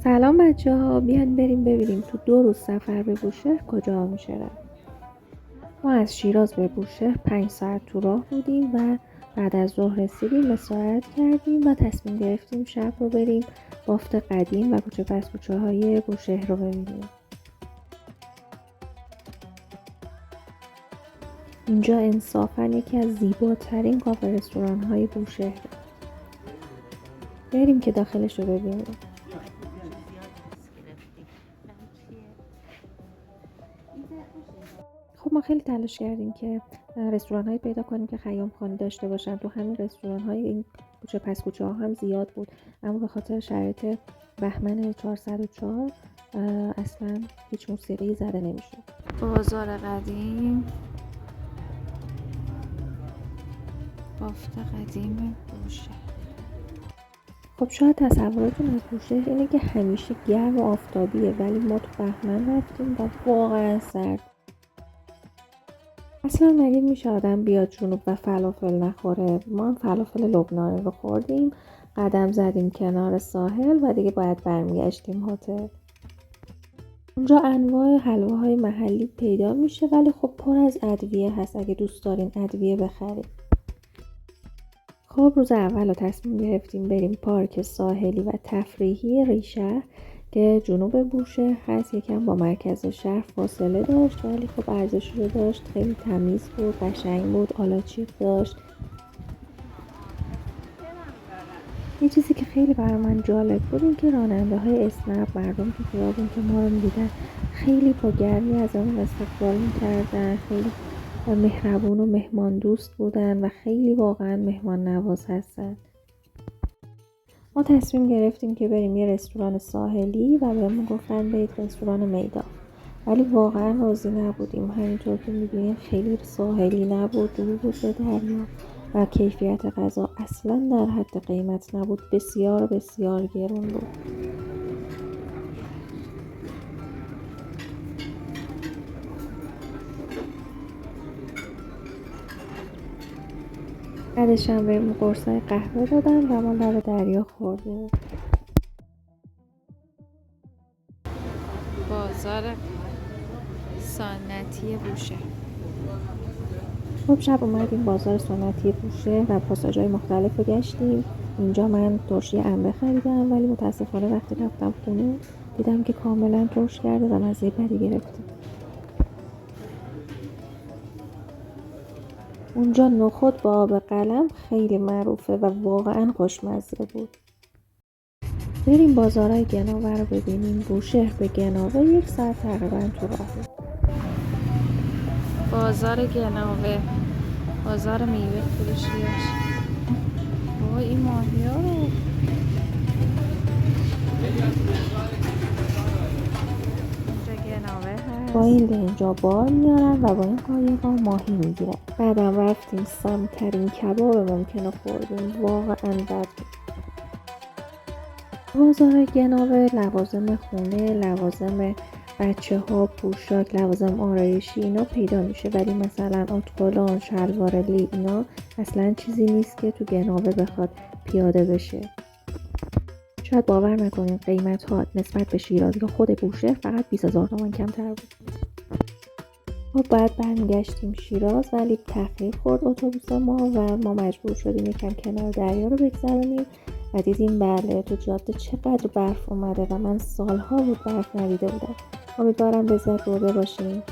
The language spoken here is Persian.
سلام بچه ها، بیاین بریم ببینیم تو 2 روز سفر به بوشهر کجا میشه رفت. ما از شیراز به بوشهر 5 ساعت تو راه بودیم و بعد از ظهر رسیدیم، استراحت کردیم و تصمیم گرفتیم شب رو بریم بافت قدیم و کوچه پس کوچه های بوشهر رو ببینیم. اینجا انصافاً یکی از زیباترین کافه رستوران های بوشهر. بریم که داخلش رو ببینیم. خب ما خیلی تلاش کردیم که رستوران‌هایی پیدا کنیم که خیام خانی داشته باشن. تو همین رستوران‌های این کوچه پس کوچه ها هم زیاد بود، اما به خاطر شرایط بهمن 404 اصلا هیچ موسیقی زده نمیشد. بازار قدیم، بافت قدیم بوشهر. خب شاید تصوراتون از بوشهر اینه که همیشه گرم و آفتابیه، ولی ما تو بهمن رفتیم و واقعا سرد. اصلا مگه میشه آدم بیاد جنوب و فلافل نخوره؟ ما هم فلافل لبنانی رو خوردیم، قدم زدیم کنار ساحل و دیگه باید برمیگشتیم هتل. اونجا انواع حلواهای محلی پیدا میشه، ولی خب پر از ادویه هست اگه دوست دارین ادویه بخرید. خب روز اول رو تصمیم گرفتیم بریم پارک ساحلی و تفریحی ریشه که جنوب بوشهر هست. یکم با مرکز شهر فاصله داشت، ولی خب ارزش رو داشت. خیلی تمیز بود، قشنگ بود، آلاچیق داشت. یه چیزی که خیلی برای من جالب بود این که راننده های اسنپ، مردم تو خیابون که ما رو میدیدن خیلی با گرمی از اون استقبال میکردن، خیلی مهربون و مهمان دوست بودن و خیلی واقعا مهمان نواز هستن. ما تصمیم گرفتیم که بریم یه رستوران ساحلی و بهمون گفتن برید رستوران میدان، ولی واقعا راضی نبودیم. همینطور که میبینید خیلی ساحلی نبود، دور بود به دریا و کیفیت غذا اصلا در حد قیمت نبود، بسیار بسیار گرون بود. بعدش هم بهمون قرصای قهوه دادن و ما لب دریا خوردیم. بازار سنتی بوشهر. خب شب اومدیم بازار سنتی بوشهر و پاساژهای مختلف رو گشتیم. اینجا من ترشی انبه خریدم، ولی متاسفانه وقتی رفتم خونه دیدم که کاملا ترش کرده و مزه بدی گرفته. اونجا نخود با آب قلم خیلی معروفه و واقعا خوشمزه بود. بریم بازارهای گناوه رو ببینیم. بوشهر به گناوه 1 ساعت تقریبا تو راهه. بازار گناوه، بازار میوه فروشیاش. بابا این ماهی ها رو اینجا گناوه هست. با این اینجا بار میارن و با این قایقا ماهی میگیرن. بعدم رفتیم سمترین کباب ممکنه خوردیم، واقعا بد بود. بازار گناوه لوازم خونه، لوازم بچه ها، پوشاک، لوازم آرایشی اینا پیدا میشه، ولی مثلا اتقلان، شلوار لی اینا اصلا چیزی نیست که تو گناوه بخواد پیاده بشه. شاید باور نکنین قیمت ها نسبت به شیراز یا خود بوشهر فقط 20,000 تومان کمتر بود. ما بعد برمیگشتیم شیراز، ولی تأخیر خورد اتوبوس ما و ما مجبور شدیم یکم کنار دریا رو بگذرونیم و دیدیم بله تو جاده چقدر برف اومده و من سالها بود برف ندیده بودم. امیدوارم لذت برده باشین.